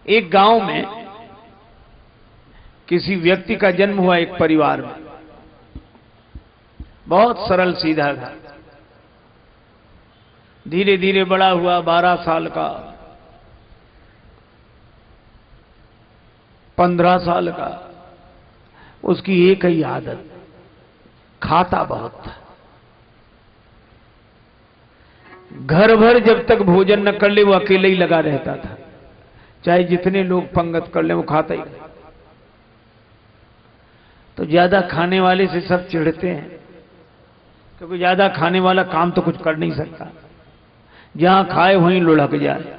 एक गांव में किसी व्यक्ति का जन्म हुआ, एक परिवार में। बहुत सरल सीधा था। धीरे धीरे बड़ा हुआ, 12 साल का, 15 साल का। उसकी एक ही आदत, खाता बहुत था। घर भर जब तक भोजन न कर ले वो अकेले ही लगा रहता था, चाहे जितने लोग पंगत कर ले वो खाता ही रहता। तो ज्यादा खाने वाले से सब चिढ़ते हैं, क्योंकि ज्यादा खाने वाला काम तो कुछ कर नहीं सकता, जहां खाए वहीं लुढ़क जाए।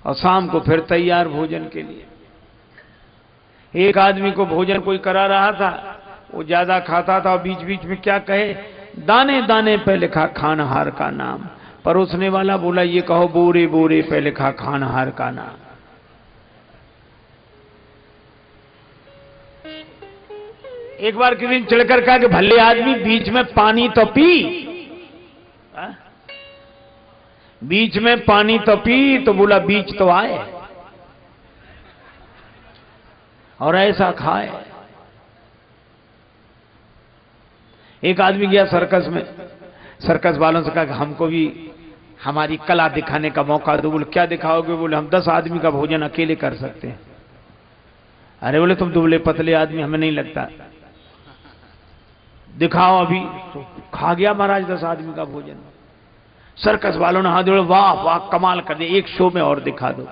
और शाम को फिर तैयार भोजन के लिए। एक आदमी को भोजन कोई करा रहा था, वो ज्यादा खाता था और बीच बीच में क्या कहे, दाने दाने पे लिखा खानहार का नाम। परोसने वाला बोला ये कहो बोरे बोरे पे लिखा खानहार का नाम। एक बार किसी ने चिढ़कर कहा कि भले आदमी बीच में पानी तो पी, बीच में पानी तो पी। तो बोला बीच तो आए और ऐसा खाए। एक आदमी गया सर्कस में, सर्कस वालों से कहा कि हमको भी हमारी कला दिखाने का मौका दो। बोले क्या दिखाओगे? बोले हम 10 आदमी का भोजन अकेले कर सकते हैं। अरे बोले तुम दुबले पतले आदमी, हमें नहीं लगता, दिखाओ अभी। तो खा गया महाराज 10 आदमी का भोजन। सर्कस वालों ने हाथ जोड़े, वाह वाह कमाल कर दिया, एक शो में और दिखा दो।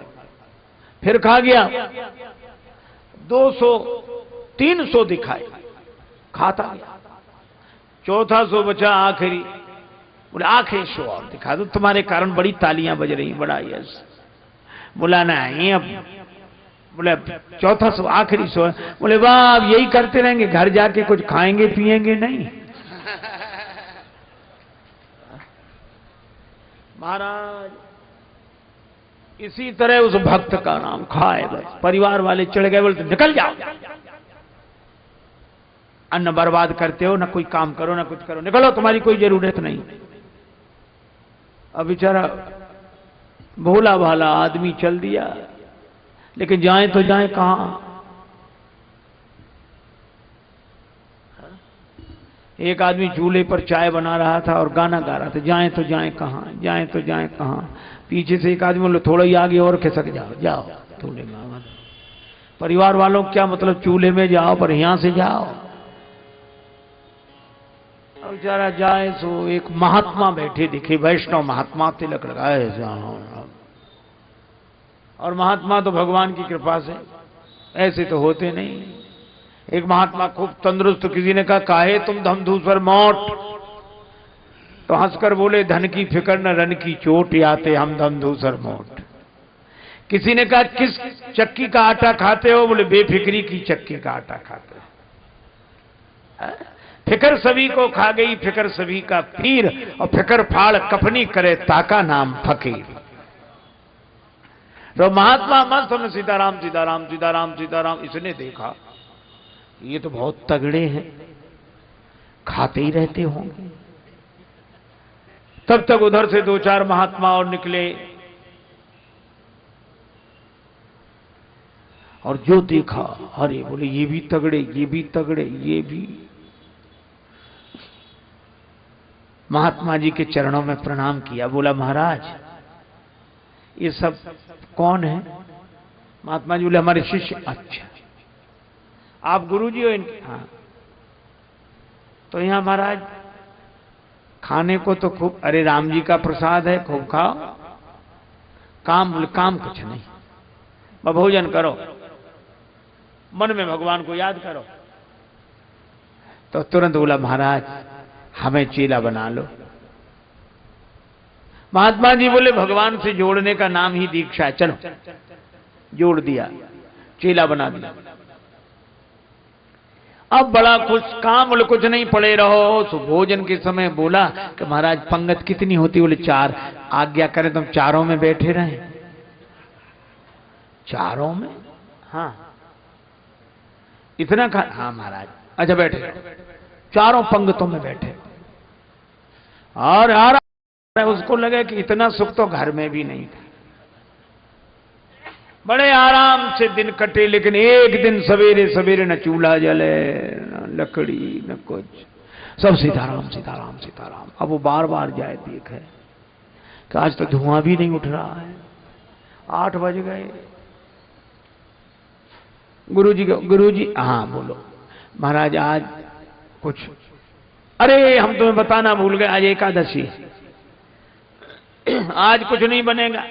फिर खा गया, 200 300 दिखाए, खाता गया। चौथा शो बचा आखिरी, बोले आखिरी शो और दिखा दो, तुम्हारे कारण बड़ी तालियां बज रही, बड़ा यश। बोला नहीं अब, बोले चौथा शो आखिरी शो है। बोले वाह अब यही करते रहेंगे, घर जाके कुछ खाएंगे पिएंगे नहीं। महाराज इसी तरह उस भक्त का नाम खाए, बस परिवार वाले चिढ़ गए, बोलते निकल जाओ, अन्न बर्बाद करते हो, ना कोई काम करो ना कुछ करो, निकलो, तुम्हारी कोई जरूरत नहीं। अब बेचारा भोला भाला आदमी चल दिया, लेकिन जाए तो जाए कहां। एक आदमी चूल्हे पर चाय बना रहा था और गाना गा रहा था, जाए तो जाए कहां, जाए तो जाए कहां। पीछे से एक आदमी बोले थोड़ा ही आगे और खिसक जाओ, जाओ चूल्हे में। परिवार वालों क्या मतलब, चूल्हे में जाओ पर यहां से जाओ। अब जरा जाए सो एक महात्मा बैठे दिखे, वैष्णव महात्मा, तिलक लगाए, और महात्मा तो भगवान की कृपा से, ऐसे तो होते नहीं। एक महात्मा खूब तंदुरुस्त, किसी ने कहा काहे तुम धमधूसर मोट, तो हंसकर बोले धन की फिक्र न रन की चोट, आते हम धमधूसर मोट। किसी ने कहा किस चक्की का आटा खाते हो? बोले बेफिक्री की चक्की का आटा खाते हो। फिक्र सभी को खा गई, फिक्र सभी का पीर, और फिक्र फाड़ कफनी करे ताका नाम फकीर। तो महात्मा मस्त होने सीताराम सीताराम सीताराम सीताराम। इसने देखा ये तो बहुत तगड़े हैं, खाते ही रहते होंगे। तब तक उधर से 2-4 महात्मा और निकले, और जो देखा अरे बोले ये भी तगड़े, ये भी तगड़े, ये भी। महात्मा जी के चरणों में प्रणाम किया, बोला महाराज ये सब कौन है? महात्मा जी बोले हमारे शिष्य। अच्छा आप गुरुजी हो इनके? हाँ। तो यहां महाराज खाने को तो खूब, अरे राम जी का प्रसाद है खूब खाओ, काम काम कुछ नहीं, भोजन करो, मन में भगवान को याद करो। तो तुरंत बोला महाराज हमें चेला बना लो। महात्मा जी बोले भगवान से जोड़ने का नाम ही दीक्षा है, चलो। जोड़ दिया, चेला बना दिया। अब बड़ा कुछ काम, बोले कुछ नहीं पड़े रहो। तो भोजन के समय बोला कि महाराज पंगत कितनी होती? बोले 4। आज्ञा करें तो हम चारों में बैठे रहें। चारों में? हाँ इतना खा, हाँ महाराज। अच्छा बैठे रहो, चारों पंगतों में बैठे। और उसको लगे कि इतना सुख तो घर में भी नहीं था। बड़े आराम से दिन कटे, लेकिन एक दिन सवेरे सवेरे न चूल्हा जले, न लकड़ी, न कुछ, सब सीताराम सीताराम सीताराम। अब वो बार बार जाए देखे कि आज तो धुआं भी नहीं उठ रहा है। 8 बज गए। गुरुजी हाँ बोलो महाराज आज कुछ, अरे हम तुम्हें बताना भूल गए, आज एकादशी, आज कुछ नहीं बनेगा,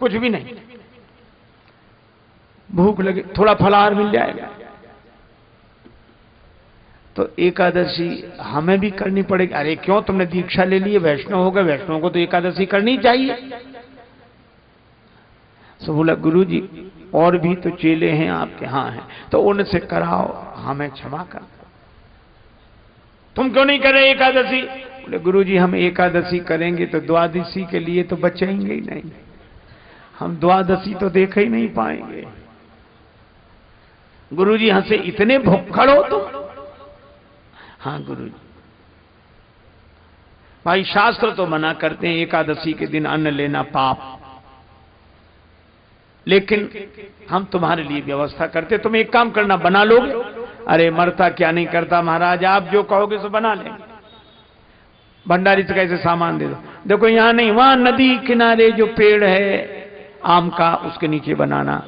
कुछ भी नहीं, भूख लगे थोड़ा फलाहार मिल जाएगा। तो एकादशी हमें भी करनी पड़ेगी। अरे क्यों, तुमने दीक्षा ले ली है, वैष्णव हो गए, वैष्णव को तो एकादशी करनी चाहिए। तो बोला गुरुजी और भी तो चेले हैं आपके, हाँ हैं, तो उनसे कराओ, हमें क्षमा कर। तुम क्यों नहीं कर रहे एकादशी? बोले गुरुजी हम एकादशी करेंगे तो द्वादशी के लिए तो बचेंगे ही नहीं, हम द्वादशी तो देख ही नहीं पाएंगे। गुरुजी हंसे, इतने भुक्खड़ हो तुम? हाँ गुरुजी। भाई शास्त्र तो मना करते हैं एकादशी के दिन अन्न लेना पाप, लेकिन हम तुम्हारे लिए व्यवस्था करते, तुम एक काम करना, बना लोगे? अरे मरता क्या नहीं करता महाराज, आप जो कहोगे सो बना लेंगे। भंडारी से कैसे सामान दे दो, देखो यहां नहीं, वहां नदी किनारे जो पेड़ है आम का, उसके नीचे बनाना।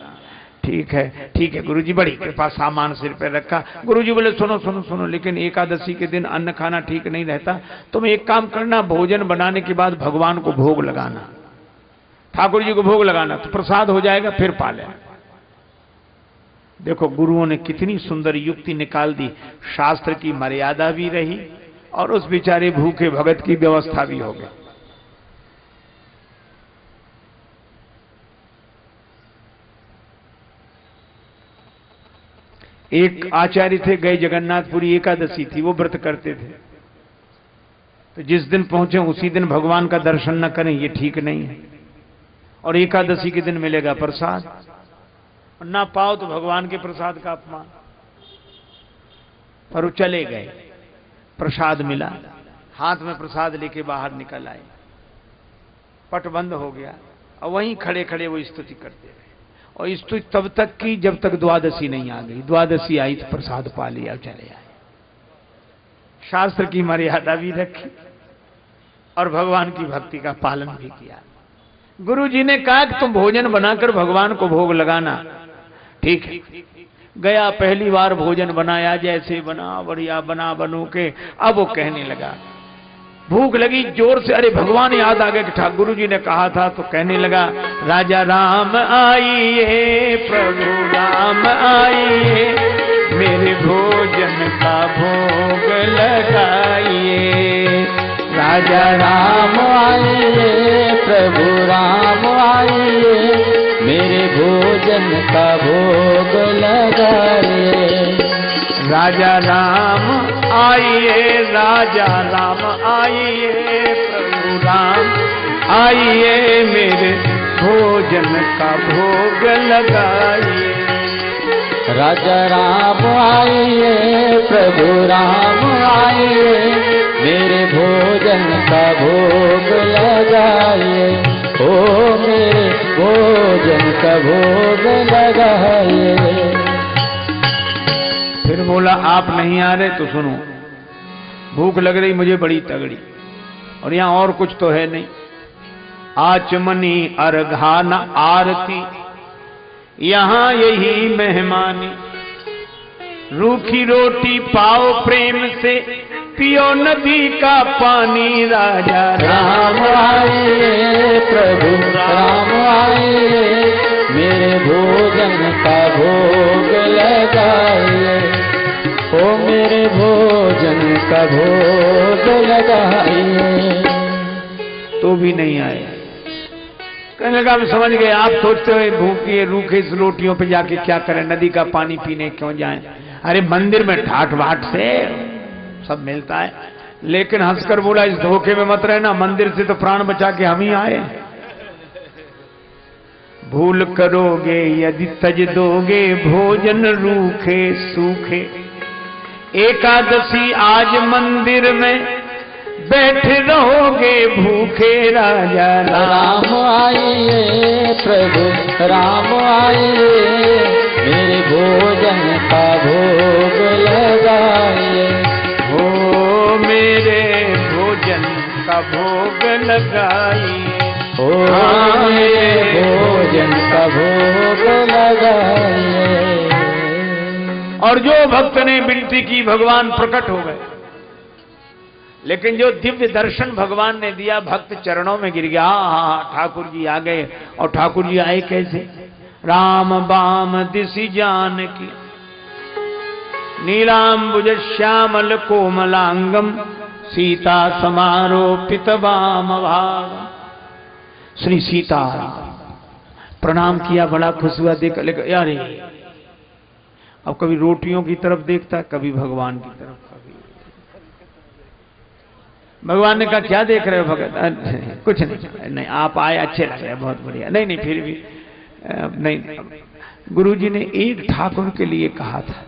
ठीक है गुरुजी, बड़ी कृपा, सामान सिर पे रखा। गुरुजी बोले सुनो सुनो सुनो, लेकिन एकादशी के दिन अन्न खाना ठीक नहीं रहता, तुम एक काम करना, भोजन बनाने के बाद भगवान को भोग लगाना, ठाकुर जी को भोग लगाना, तो प्रसाद हो जाएगा, फिर पाले। देखो गुरुओं ने कितनी सुंदर युक्ति निकाल दी, शास्त्र की मर्यादा भी रही और उस बेचारे भूखे भगत की व्यवस्था भी हो गई। एक आचार्य थे, गए जगन्नाथपुरी, एकादशी थी, वो व्रत करते थे, तो जिस दिन पहुंचे उसी दिन भगवान का दर्शन न करें ये ठीक नहीं है, और एकादशी के दिन मिलेगा प्रसाद, और ना पाओ तो भगवान के प्रसाद का अपमान। पर वो चले गए, प्रसाद मिला, हाथ में प्रसाद लेके बाहर निकल आए, पट बंद हो गया, और वहीं खड़े खड़े वो स्तुति करते रहे, और स्तुति तब तक की जब तक द्वादशी नहीं आ गई। द्वादशी आई तो प्रसाद पा लिया, चले आए। शास्त्र की मर्यादा भी रखी और भगवान की भक्ति का पालन भी किया। गुरु जी ने कहा कि तुम भोजन बनाकर भगवान को भोग लगाना। ठीक है, गया, पहली बार भोजन बनाया, जैसे बना बढ़िया बना बनू के, अब वो कहने लगा, भूख लगी जोर से, अरे भगवान याद आ गया कि ठाकुर गुरु जी ने कहा था, तो कहने लगा, राजा राम आइए, प्रभु राम आइए, मेरे भोजन का भोग लगाइए। राजा राम आइए, प्रभु राम आइए, मेरे भोजन का भोग लगाइए। राजा राम आइए, राजा राम आइए, प्रभु राम आइए, मेरे भोजन का भोग लगाइए। राजा राम आइए, प्रभु राम आइए, मेरे भोजन का भोग लगाइए। ओ मेरे भोजन का भोग लगाइए। फिर बोला, आप नहीं आ रहे तो सुनो, भूख लग रही मुझे बड़ी तगड़ी, और यहां और कुछ तो है नहीं। आचमनी अर्घान आरती, यहां यही मेहमानी, रूखी रोटी पाओ प्रेम से, पियो नदी का पानी। राजा राम आइए, प्रभु राम आइए, मेरे भोजन का भोग लगाइए। ओ मेरे भोजन का भोग लगाइए। तो भी नहीं आए। कहने लगा, मैं समझ गए, आप सोचते हुए भूखे रूखे इस रोटियों पे जाके क्या करें, नदी का पानी पीने क्यों जाएं? अरे मंदिर में ठाट बाट से सब मिलता है। लेकिन हंसकर बोला, इस धोखे में मत रहना, मंदिर से तो प्राण बचा के हम ही आए। भूल करोगे यदि तज दोगे, भोजन रूखे सूखे। एकादशी आज मंदिर में, बैठ रहोगे भूखे राजा राम आइए प्रभु राम आइए, मेरे भोजन का भोग लगाइए। हो मेरे भोजन का भोग लगाइए, ओ मेरे भोजन का भोग लगाइए। और जो भक्त ने विनती की भगवान प्रकट हो गए, लेकिन जो दिव्य दर्शन भगवान ने दिया भक्त चरणों में गिर गया। हाँ ठाकुर जी आ गए। और ठाकुर जी आए कैसे? राम बाम दिशि जान की, नीलांबुज श्यामल कोमलांगम, सीता समारोपित वाम भाग। श्री सीता प्रणाम किया, बड़ा खुश हुआ देख। लेकिन यार अब कभी रोटियों की तरफ देखता, कभी भगवान की तरफ। भगवान ने कहा क्या देख रहे हो भगत? कुछ नहीं, नहीं आप आए अच्छे लग रहे हैं, बहुत बढ़िया। नहीं नहीं फिर भी नहीं, गुरुजी ने एक ठाकुर के लिए कहा था,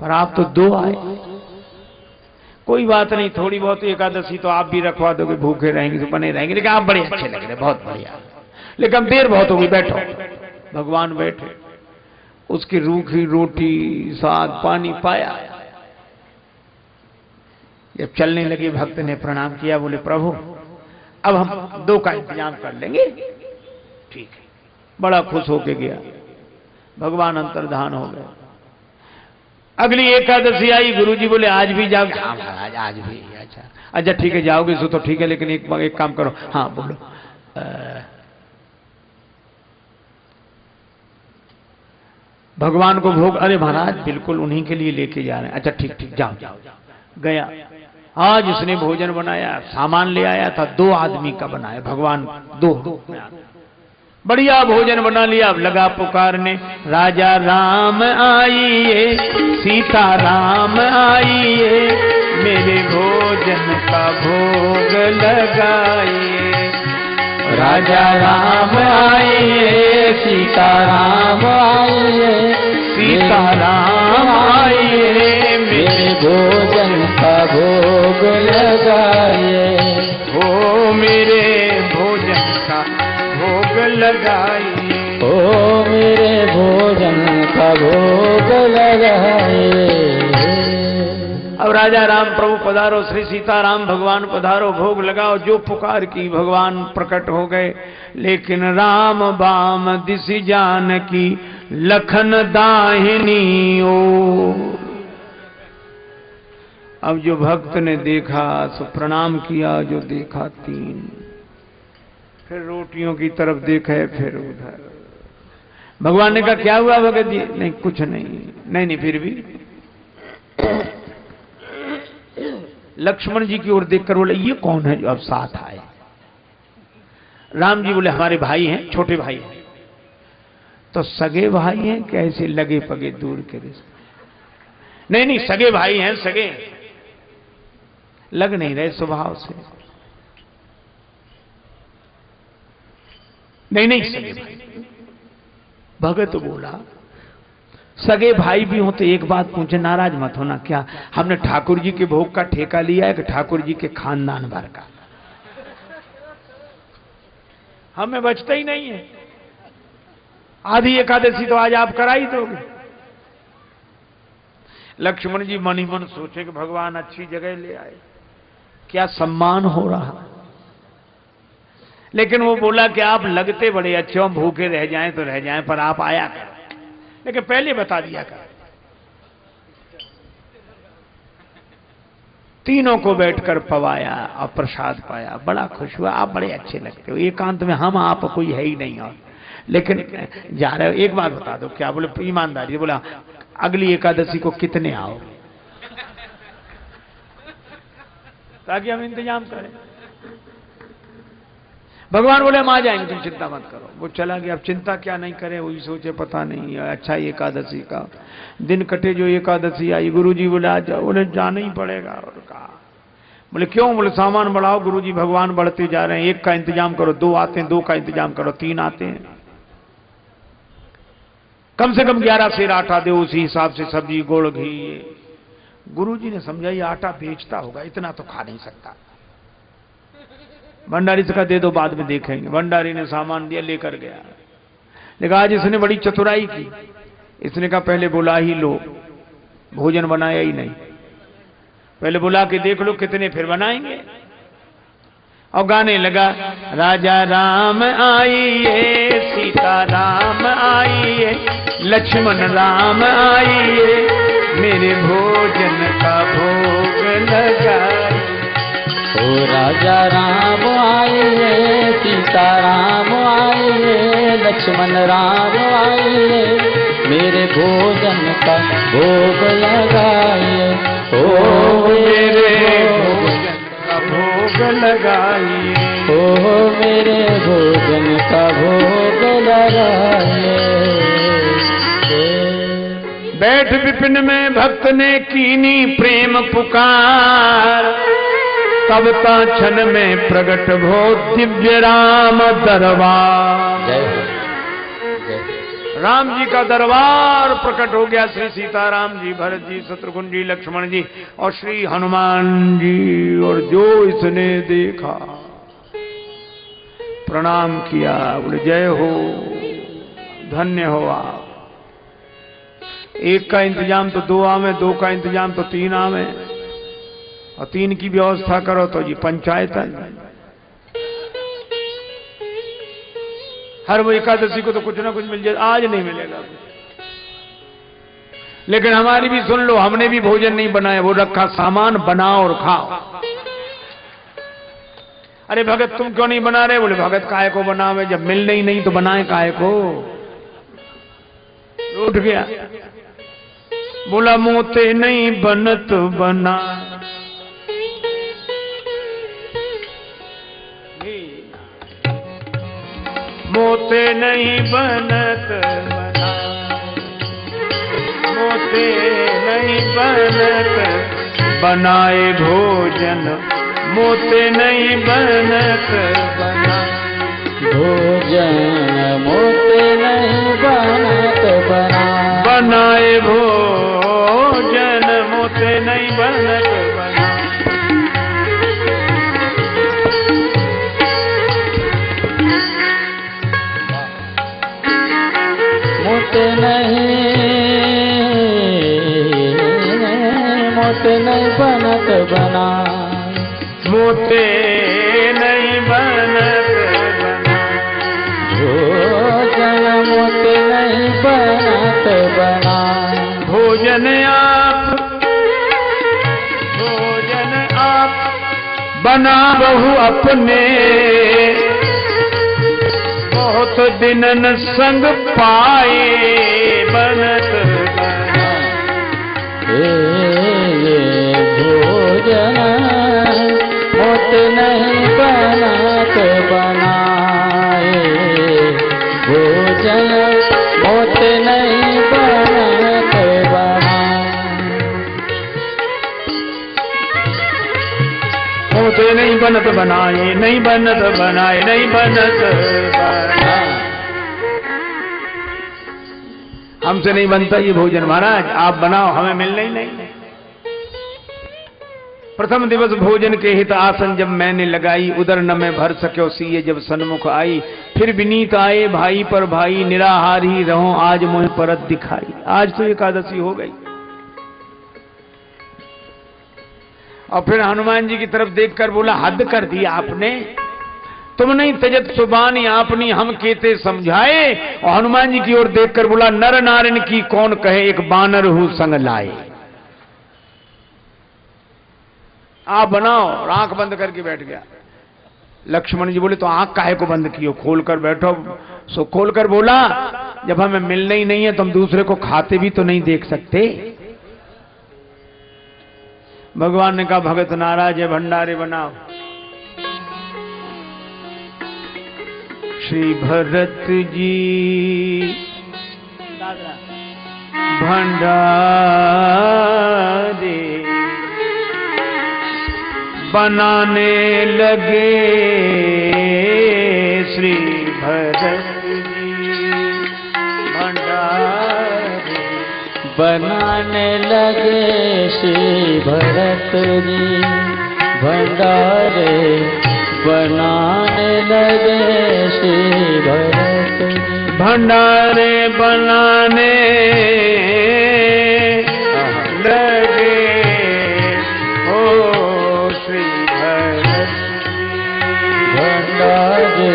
पर आप तो दो आए। कोई बात नहीं, थोड़ी बहुत एकादशी तो आप भी रखवा दोगे, भूखे रहेंगे तो बने रहेंगे, लेकिन आप बड़े अच्छे लग रहे, बहुत बढ़िया। लेकिन देर बहुत होगी, बैठो। भगवान बैठे, उसकी रूखी रोटी साग पानी पाया। जब चलने लगे भक्त ने प्रणाम किया, बोले प्रभु अब हम दो का इंतजाम कर लेंगे। ठीक है, बड़ा खुश होके गया। भगवान अंतर्धान हो गए। अगली एकादशी आई, गुरुजी बोले आज भी जाओगे? हाँ महाराज आज भी। अच्छा अच्छा ठीक है, जाओगे सो तो ठीक है, लेकिन एक काम करो। हाँ बोलो। भगवान को भोग? अरे महाराज बिल्कुल उन्हीं के लिए लेके जा रहे हैं। अच्छा ठीक ठीक, जाओ जाओ। गया, आज इसने भोजन बनाया, सामान ले आया था, 2 आदमी का बनाया। भगवान 2 बढ़िया भोजन बना लिया। अब लगा पुकारने, राजा राम आइए, सीता राम आइए, मेरे भोजन का भोग लगाइए। राजा राम आइए, सीता राम आइए, सीता राम आइए, मेरे भोजन का भोग लगाइए। ओ मेरे भोजन का भोग लगाइए। ओ मेरे भोजन का भोग लगाइए। अब राजा राम प्रभु पधारो, श्री सीताराम भगवान पधारो, भोग लगाओ। जो पुकार की भगवान प्रकट हो गए। लेकिन राम बाम दिशि जान की, लखन दाहिनी ओ। अब जो भक्त ने देखा सो प्रणाम किया, जो देखा 3, फिर रोटियों की तरफ देखे, फिर उधर। भगवान ने कहा क्या हुआ भगत जी? नहीं कुछ नहीं। नहीं नहीं फिर भी लक्ष्मण जी की ओर देखकर बोले ये कौन है जो अब साथ आए? राम जी बोले हमारे भाई हैं, छोटे भाई हैं। तो सगे भाई हैं, कैसे लगे पगे दूर के रिश्ते? नहीं नहीं सगे भाई हैं, सगे लग नहीं रहे स्वभाव से। नहीं नहीं सगे भाई। भगत बोला सगे भाई भी हो तो एक बात पूछे, नाराज मत होना, क्या हमने ठाकुर जी के भोग का ठेका लिया है कि ठाकुर जी के खानदान भर का? हमें बचता ही नहीं है। आधी एकादशी तो आज आप करा ही दोगे। लक्ष्मण जी मन ही मन सोचे कि भगवान अच्छी जगह ले आए, क्या सम्मान हो रहा। लेकिन वो बोला कि आप लगते बड़े अच्छे हो, भूखे रह जाएं तो रह जाएं, पर आप आया कर, लेकिन पहले बता दिया कर। तीनों को बैठकर पवाया और प्रसाद पाया, बड़ा खुश हुआ। आप बड़े अच्छे लगते हो, एकांत में हम आप कोई है ही नहीं। और लेकिन जा रहे हो, एक बात बता दो। क्या बोले? ईमानदारी। बोला अगली एकादशी को कितने आओ, ताकि हम इंतजाम करें। भगवान बोले हम आ जाएंगे, तुम चिंता मत करो। वो चला गया। अब चिंता क्या नहीं करे, वही सोचे पता नहीं अच्छा एकादशी का दिन कटे जो एकादशी आई। गुरुजी बोले आ जाओ। बोले जाना ही पड़ेगा। और कहा बोले क्यों? बोले सामान बढ़ाओ गुरुजी, भगवान बढ़ते जा रहे हैं, एक का इंतजाम करो। 2 आते हैं, 2 का इंतजाम करो, 3 आते हैं, कम से कम 11 सेर आटा दो, उसी हिसाब से सब्जी गुड़ घी गुरुजी ने समझा ये आटा बेचता होगा, इतना तो खा नहीं सकता। भंडारी से कहा दे दो बाद में देखेंगे। भंडारी ने सामान दिया, लेकर गया। लेकिन आज इसने बड़ी चतुराई की। इसने कहा पहले बुला ही लो, भोजन बनाया ही नहीं, पहले बुला के देख लो कितने, फिर बनाएंगे। और गाने लगा, राजा राम आइए, सीता राम आइए, लक्ष्मण राम आइए, मेरे भोजन का भोग लगाइए। ओ राजा राम आइए, सीता राम आइए, लक्ष्मण राम आइए, मेरे भोजन का भोग लगाइए। ओ मेरे भोजन का भोग लगाइए। ओ मेरे भोजन का भोग लगाइए। बैठ विपिन में भक्त ने कीनी प्रेम पुकार, तब ता क्षण में प्रगट भो दिव्य राम दरबार। राम जी का दरबार प्रकट हो गया। श्री सीताराम जी, भरत जी, शत्रुघ्न जी, लक्ष्मण जी और श्री हनुमान जी। और जो इसने देखा प्रणाम किया, बोले जय हो, धन्य हो आप। एक का इंतजाम तो 2 आवे, 2 का इंतजाम तो 3 आवे, और 3 की व्यवस्था करो तो जी पंचायत है। हर वो एकादशी को तो कुछ ना कुछ मिल जाए, आज नहीं मिलेगा कुछ। लेकिन हमारी भी सुन लो, हमने भी भोजन नहीं बनाया, वो रखा सामान, बनाओ और खाओ। अरे भगत तुम क्यों नहीं बना रहे? बोले भगत काहे को बनावे, जब मिलने ही नहीं तो बनाए काहे को। उठ गया, बोला मोते नहीं बनत बना, मोते नहीं बनत बना, मोते नहीं बनत बनाए भोजन, मोते नहीं बनत बना भोजन, मोते नहीं बनत बना, बनाए भोजन, मोते नहीं बनत बना। मोते नहीं बनत बना, मोते नहीं बनत बना, भोजन मोते नहीं बनत बना। भोजन आप बना बहु अपने, बहुत दिनन संग पाए बनत बना। भोजन मोत नहीं बनत बनाए, भोजन मोत नहीं बनत बना। मोते नहीं बनत बनाए, नहीं बनत बनाए, नहीं बनत बना। हमसे नहीं बनता ये भोजन महाराज, आप बनाओ, हमें मिलना ही नहीं। प्रथम दिवस भोजन के हित आसन जब मैंने लगाई, उदर न में भर सक्यो सीए जब सन्मुख आई। फिर विनीत आए भाई पर भाई, निराहार ही रहो आज मुझ परत दिखाई। आज तो एकादशी हो गई। और फिर हनुमान जी की तरफ देखकर बोला हद कर दी आपने, तुम नहीं तजत सुबानी आपनी हम केते समझाए। और हनुमान जी की ओर देखकर बोला नर नारायण की कौन कहे, एक बानर हूं संग लाए। आप बनाओ। और आंख बंद करके बैठ गया। लक्ष्मण जी बोले तो आंख काहे को बंद कियो, खोल कर बैठो। सो खोल कर बोला जब हमें मिलना ही नहीं है तो हम दूसरे को खाते भी तो नहीं देख सकते। भगवान ने कहा भगत नाराज है, भंडारे बनाओ। श्री भरत जी भंडारे बनाने लगे, श्री भरत जी भंडारे बनाने लगे श्री भरत जी, भंडारे बनाने लगे श्री भरत जी। भंडारे बनाने लगे ओ श्री भरत जी। भंडारे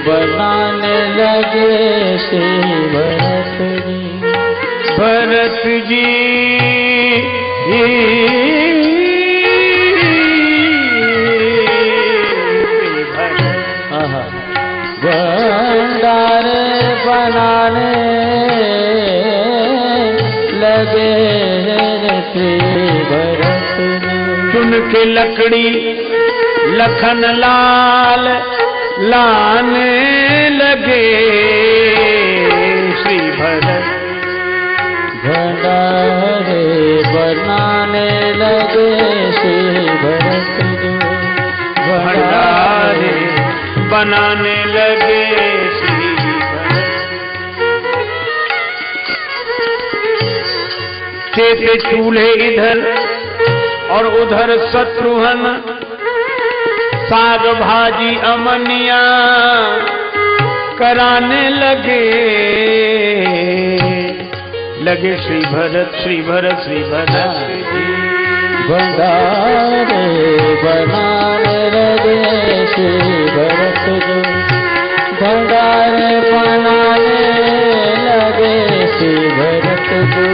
बनाने लगे श्री भरत जी। भरत जी भंडारे बनाने लगे श्री भरत जी। चुन के लकड़ी लखन लाल लाने लगे श्री भरत। भंडारे बनाने लगे श्री भरत जी। भंडारे बनाने लगे श्री भरत। चेते चूल्हे इधर और उधर शत्रुघ्न, साग भाजी अमनिया कराने लगे श्री भरत श्री भरत श्री भरत जी। भंडारे बनाने लगे श्री भरत जी। भंडारे बनाने लगे श्री भरत जी।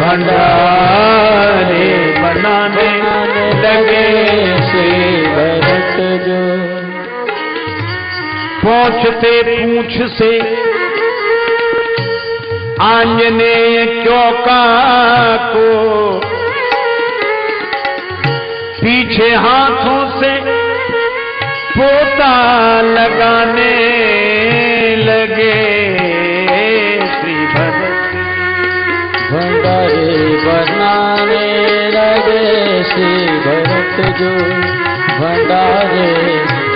भंडारे बनाने लगे श्री भरत जी। पहुंचते पूंछ से आंजनेय चौका को, पीछे हाथों से पोता लगाने लगे श्री भरत। भंडारे बनाने लगे श्री भरत जो। भंडारे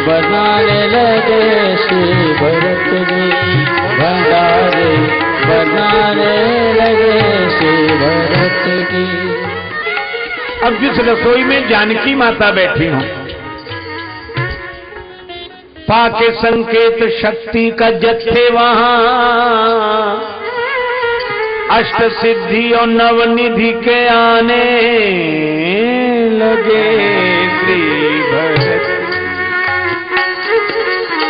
बनाने लगे श्री भरत जी। भंडारे बनाने लगे श्री भरत जी। अब जिस रसोई में जानकी माता बैठी हूं, पाके संकेत शक्ति का जत्थे वहां, अष्ट सिद्धि और नवनिधि के आने लगे श्री भरत।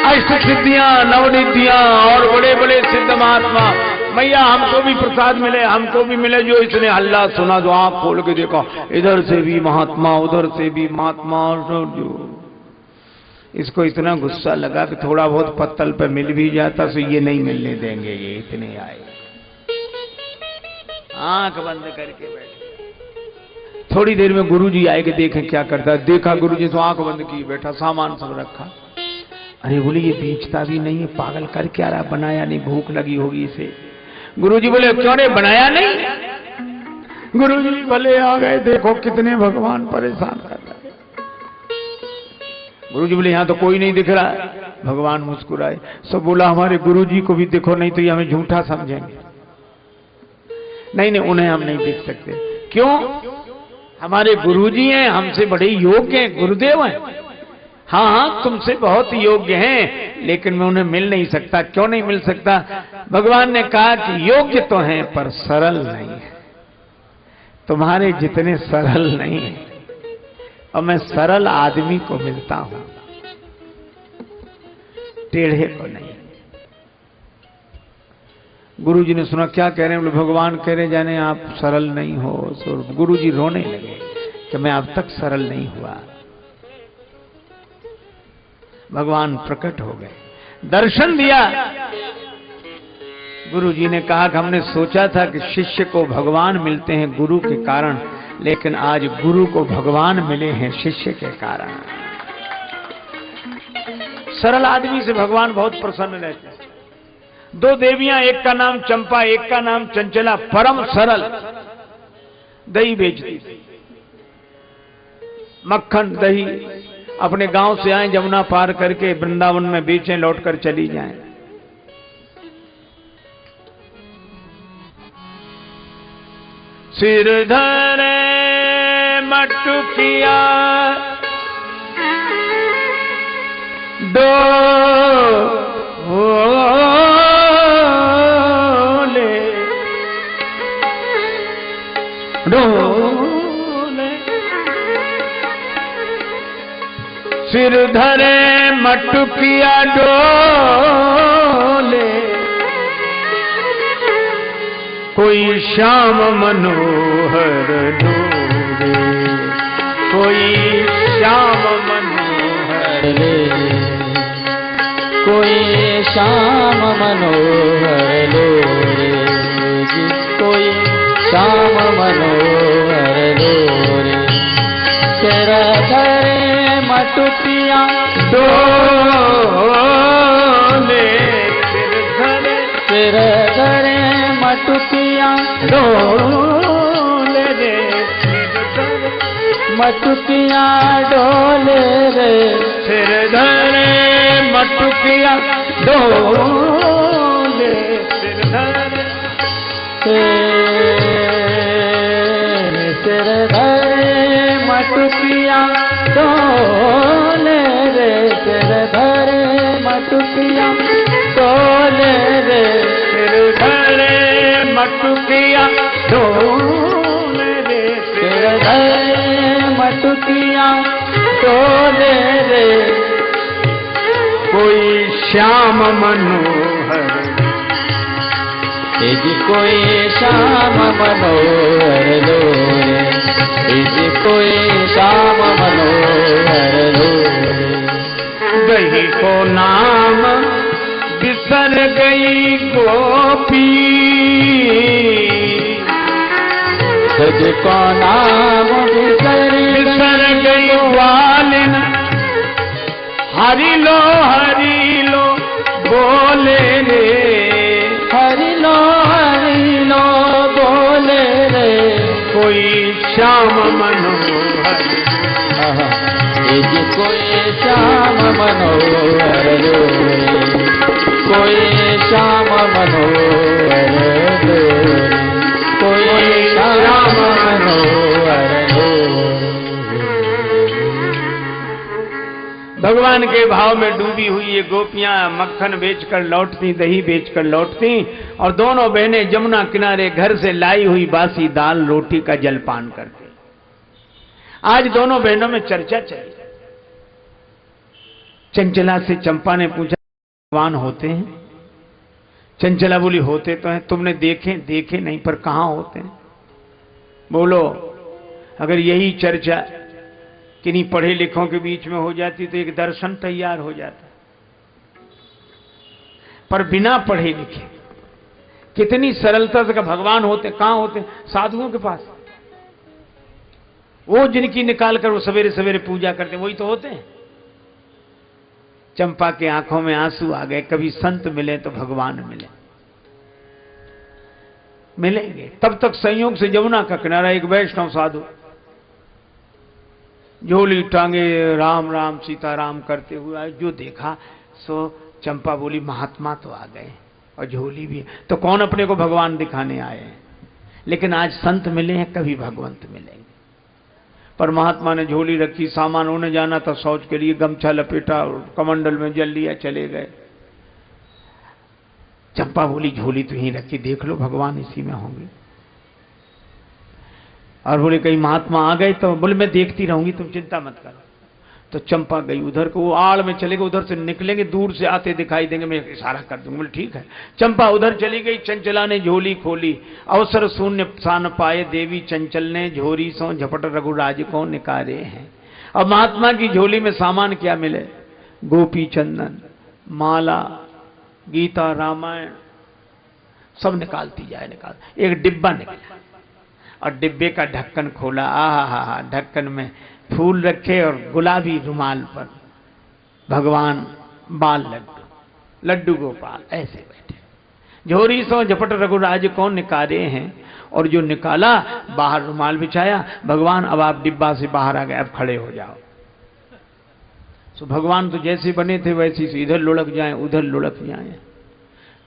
अष्ट सिद्धियां, नवनिधियां और बड़े बड़े सिद्ध महात्मा, मैया हमको भी प्रसाद मिले, हमको भी मिले। जो इसने हल्ला सुना, जो आंख खोल के देखा, इधर से भी महात्मा, उधर से भी महात्मा, जो इसको इतना गुस्सा लगा कि थोड़ा बहुत पत्तल पे मिल भी जाता तो ये नहीं मिलने देंगे, ये इतने आए। आंख बंद करके बैठे। थोड़ी देर में गुरुजी आए कि देखें क्या करता है। देखा गुरुजी तो आंख बंद की बैठा, सामान सब रखा। अरे बोले ये बेचता भी नहीं है, पागल कर क्या रहा, बनाया नहीं, भूख लगी होगी इसे। गुरुजी बोले क्यों रे, बनाया नहीं? गुरुजी भले आ गए, देखो कितने भगवान परेशान कर रहे। गुरुजी बोले यहाँ तो कोई नहीं दिख रहा है। भगवान मुस्कुराए, सब बोला हमारे गुरुजी को भी देखो, नहीं तो ये हमें झूठा समझेंगे। नहीं नहीं, उन्हें हम नहीं देख सकते। क्यों? हमारे गुरुजी हैं, हमसे बड़े योग्य हैं, गुरुदेव हैं। हाँ हाँ, तुमसे बहुत योग्य हैं, लेकिन मैं उन्हें मिल नहीं सकता। क्यों नहीं मिल सकता? भगवान ने कहा कि योग्य तो हैं पर सरल नहीं है। तुम्हारे जितने सरल नहीं है, और मैं सरल आदमी को मिलता हूं, टेढ़े को नहीं। गुरुजी ने सुना, क्या कह रहे हैं? बोले भगवान कह रहे जाने आप सरल नहीं हो। तो गुरुजी रोने लगे कि मैं अब तक सरल नहीं हुआ। भगवान प्रकट हो गए, दर्शन दिया। गुरुजी ने कहा कि हमने सोचा था कि शिष्य को भगवान मिलते हैं गुरु के कारण, लेकिन आज गुरु को भगवान मिले हैं शिष्य के कारण। सरल आदमी से भगवान बहुत प्रसन्न रहते हैं। दो देवियां, एक का नाम चंपा, एक का नाम चंचला, परम सरल, दही बेचती, मक्खन दही अपने गांव से आए, जमुना पार करके वृंदावन में बेचें, लौटकर चली जाएं। सिर धरे मटुकिया डोले डोले सिर धरे मटुकिया डोले कोई श्याम मनोहर डोले कोई श्याम मनोहर ले कोई श्याम मनोहर लोरे जी कोई श्याम मनोहर लोरे तेरा धरे मटुकिया डोले सिर धरे मटुकिया डोले रे मटुकिया डोले रे सिर धरे मटुकिया डोले सिर धरे सिर धरे मटुकिया डोले रे सिर धरे मटुकिया डोले रे सिर धरे मटुकिया डोले रे सिर धरे मटुकिया डोले रे कोई श्याम मनोहर जी कोई श्याम मनोहर लोरे जी कोई श्याम मनोहर लोरे गई को नाम बिसर गई गोपी तुझको नाम बिसर गई वालिन हरि लो बोले रे हरि लो बोले रे कोई श्याम मनोहर जी कोई श्याम मनोहर लोरे कोई श्याम मनोहर लोरे कोई श्याम मनोहर लोरे भगवान के भाव में डूबी हुई ये गोपियां मक्खन बेचकर लौटती, दही बेचकर लौटती और दोनों बहनें जमुना किनारे घर से लाई हुई बासी दाल रोटी का जलपान करती। आज दोनों बहनों में चर्चा चली। चंचला से चंपा ने पूछा भगवान होते हैं? चंचला बोली होते तो हैं, तुमने देखे नहीं पर कहां होते हैं? बोलो, अगर यही चर्चा किन्हीं पढ़े लिखों के बीच में हो जाती तो एक दर्शन तैयार हो जाता। पर बिना पढ़े लिखे कितनी सरलता से भगवान होते, कहां होते? साधुओं के पास। वो जिनकी निकाल कर वो सवेरे सवेरे पूजा करते वही तो होते हैं। चंपा के आंखों में आंसू आ गए। कभी संत मिले तो भगवान मिलेंगे। तब तक संयोग से जमुना का किनारा एक वैष्णव साधु झोली टांगे राम राम सीताराम करते हुए जो देखा सो चंपा बोली महात्मा तो आ गए और झोली भी। तो कौन अपने को भगवान दिखाने आए हैं? लेकिन आज संत मिले हैं, कभी भगवंत मिलेंगे। पर महात्मा ने झोली रखी, सामान होने जाना था, शौच के लिए गमछा लपेटा और कमंडल में जल लिया, चले गए। चंपा बोली झोली तो यहीं रखी, देख लो भगवान इसी में होंगे। और बोले कहीं महात्मा आ गए तो बोले मैं देखती रहूंगी, तुम चिंता मत करो। तो चंपा गई उधर को, वो आड़ में चले गए, उधर से निकलेंगे, दूर से आते दिखाई देंगे, मैं इशारा कर दूंगा। बोले ठीक है। चंपा उधर चली गई। चंचला ने झोली खोली, अवसर शून्य सान पाए देवी चंचल ने झोरी सो झपट रघुराज को निकारे हैं। अब महात्मा की झोली में सामान क्या मिले? गोपी चंदन, माला, गीता, रामायण सब निकालती जाए। एक डिब्बा निकला और डिब्बे का ढक्कन खोला। आहा, ढक्कन में फूल रखे और गुलाबी रुमाल पर भगवान बाल लड्डू गोपाल ऐसे बैठे। झोरी सो झपट रघुराज को निकारे हैं। और जो निकाला, बाहर रुमाल बिछाया, भगवान अब आप डिब्बा से बाहर आ गए, अब खड़े हो जाओ। तो भगवान तो जैसे बने थे वैसे इधर लुढ़क जाएं, उधर लुढ़क जाएं।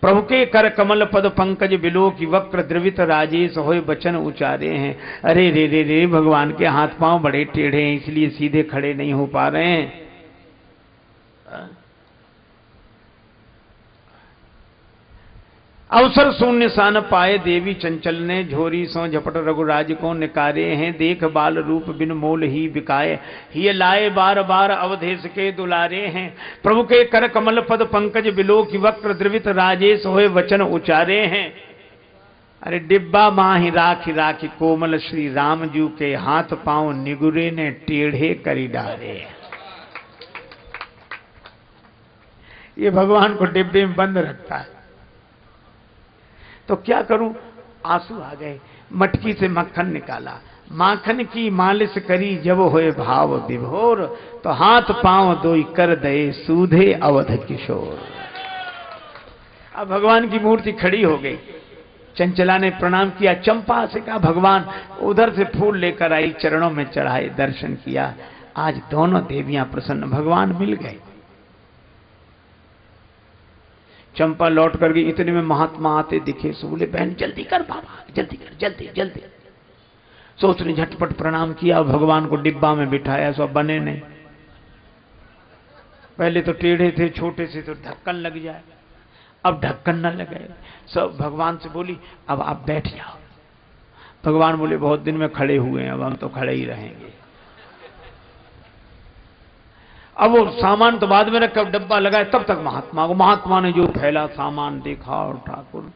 प्रभु के कर कमल पद पंकज बिलो की वक्र द्रवित राजेश होए वचन उचारे हैं। अरे रे रे रे, भगवान के हाथ पांव बड़े टेढ़े हैं, इसलिए सीधे खड़े नहीं हो पा रहे हैं। अवसर शून्य सान पाए देवी चंचल ने, झोरी सो झपट रघुराज को निकारे हैं। देख बाल रूप बिन मोल ही बिकाए, ये लाए बार बार अवधेश के दुलारे हैं। प्रभु के कर कमल पद पंकज बिलो की वक्र द्रवित राजेश होए वचन उचारे हैं। अरे डिब्बा माही राखी राखी कोमल श्री राम जू के, हाथ पांव निगुरे ने टेढ़े करी डारे। ये भगवान को डिब्बे में बंद रखता है। तो क्या करूं, आंसू आ गए, मटकी से मक्खन निकाला, माखन की मालिश करी जब होए भाव विभोर, तो हाथ पांव दोई कर दे सूधे अवध किशोर। अब भगवान की मूर्ति खड़ी हो गई। चंचला ने प्रणाम किया, चंपा से कहा भगवान, उधर से फूल लेकर आई, चरणों में चढ़ाए, दर्शन किया। आज दोनों देवियां प्रसन्न, भगवान मिल गए। चंपा लौट कर गई, इतने में महात्मा आते दिखे। सो बोले बहन जल्दी कर बाबा, जल्दी कर, जल्दी जल्दी। सो उसने झटपट प्रणाम किया, भगवान को डिब्बा में बिठाया। सो बने नहीं, पहले तो टेढ़े थे, छोटे से तो ढक्कन लग जाए, अब ढक्कन न लगे। सब भगवान से बोली अब आप बैठ जाओ। भगवान बोले बहुत दिन में खड़े हुए हैं, अब हम तो खड़े ही रहेंगे। अब वो सामान तो बाद में रखा, डब्बा लगाए, तब तक महात्मा ने जो फैला सामान देखा। और ठाकुर,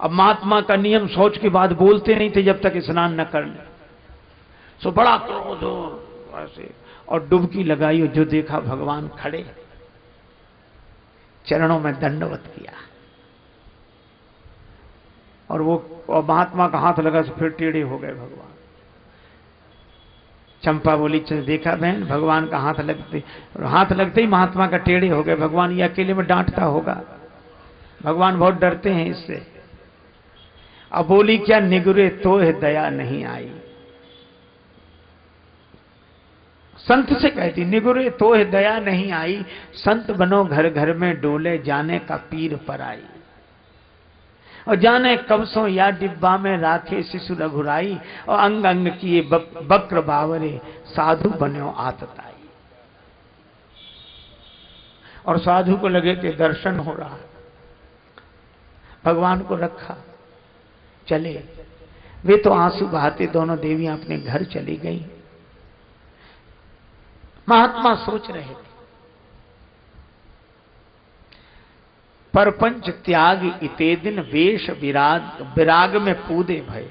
अब महात्मा का नियम सोच के बाद बोलते नहीं थे जब तक स्नान न कर ले। सो बड़ा क्रोध हो ऐसे, और डुबकी लगाई, और जो देखा भगवान खड़े, चरणों में दंडवत किया। और वो महात्मा का हाथ लगा, तो फिर टेढ़े हो गए भगवान। चंपा बोली चल देखा बहन, भगवान का हाथ लगते ही महात्मा का टेढ़े हो गए। भगवान ये अकेले में डांटता होगा, भगवान बहुत डरते हैं इससे। अब बोली क्या निगुरे तो है दया नहीं आई। संत से कहती निगुरे तो है दया नहीं आई, संत बनो घर घर में डोले जाने का पीर पर आई। और जाने कब सो या डिब्बा में राखे शिशु रघुराई, और अंग अंग किए बक्र बावरे साधु बन्यो आतताई। और साधु को लगे कि दर्शन हो रहा, भगवान को रखा, चले। वे तो आंसू बहाते दोनों देवियां अपने घर चली गई। महात्मा सोच रहे थे, परपंच त्याग इते दिन वेश विराग में कूदे भय।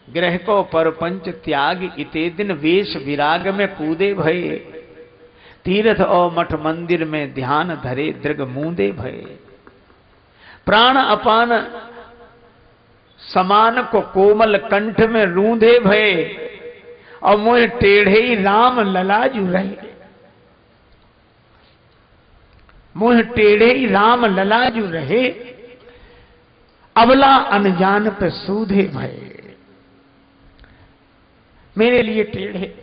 ग्रह को परपंच त्याग इते दिन वेश विराग में कूदे भय। तीर्थ और मठ मंदिर में ध्यान धरे दृग मूंदे भय। प्राण अपान समान को कोमल कंठ में रूंधे भय, और मोह टेढ़े ही राम ललाजु रहे। मुँह टेढ़े ही राम ललाजु रहे, अबला अनजान पे सूधे भय। मेरे लिए टेढ़े,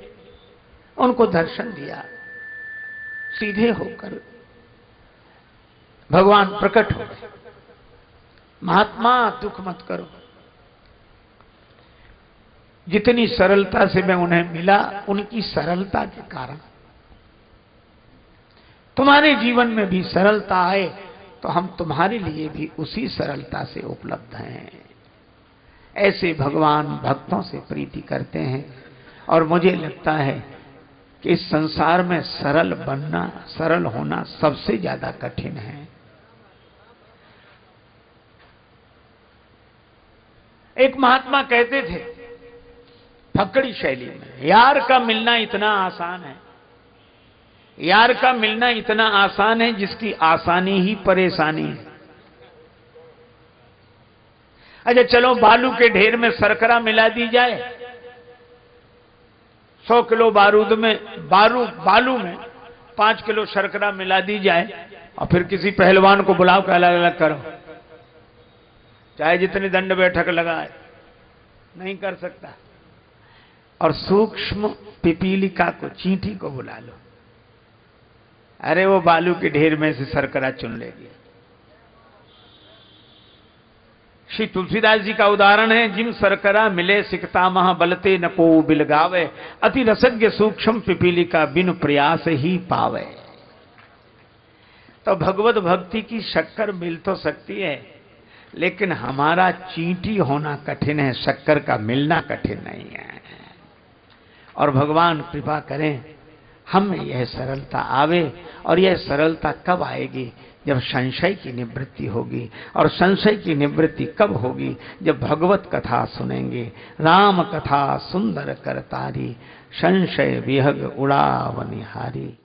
उनको दर्शन दिया, सीधे होकर भगवान प्रकट हो गए। महात्मा दुख मत करो, जितनी सरलता से मैं उन्हें मिला, उनकी सरलता के कारण तुम्हारे जीवन में भी सरलता आए, तो हम तुम्हारे लिए भी उसी सरलता से उपलब्ध हैं। ऐसे भगवान भक्तों से प्रीति करते हैं। और मुझे लगता है कि इस संसार में सरल बनना, सरल होना सबसे ज्यादा कठिन है। एक महात्मा कहते थे फक्कड़ी शैली में, यार का मिलना इतना आसान है, यार का मिलना इतना आसान है जिसकी आसानी ही परेशानी है। अच्छा चलो बालू के ढेर में शर्करा मिला दी जाए, 100 किलो बारूद में बालू में 5 किलो शर्करा मिला दी जाए, और फिर किसी पहलवान को बुलाओ के अलग अलग करो, चाहे जितनी दंड बैठक लगाए, नहीं कर सकता। और सूक्ष्म पिपीलिका को, चींटी को बुला लो, अरे वो बालू के ढेर में से शर्करा चुन लेगी। श्री तुलसीदास जी का उदाहरण है, जिम सरकरा मिले सिकता महा बलते न को बिलगावे, अति रसज्ञ सूक्ष्म पिपीलिका बिन प्रयास ही पावे। तो भगवत भक्ति की शक्कर मिल तो सकती है, लेकिन हमारा चींटी होना कठिन है, शक्कर का मिलना कठिन नहीं है। और भगवान कृपा करें हम में यह सरलता आवे। और यह सरलता कब आएगी? जब संशय की निवृत्ति होगी। और संशय की निवृत्ति कब होगी? जब भगवत कथा सुनेंगे। राम कथा सुंदर करतारी, संशय विहग उड़ावनिहारी।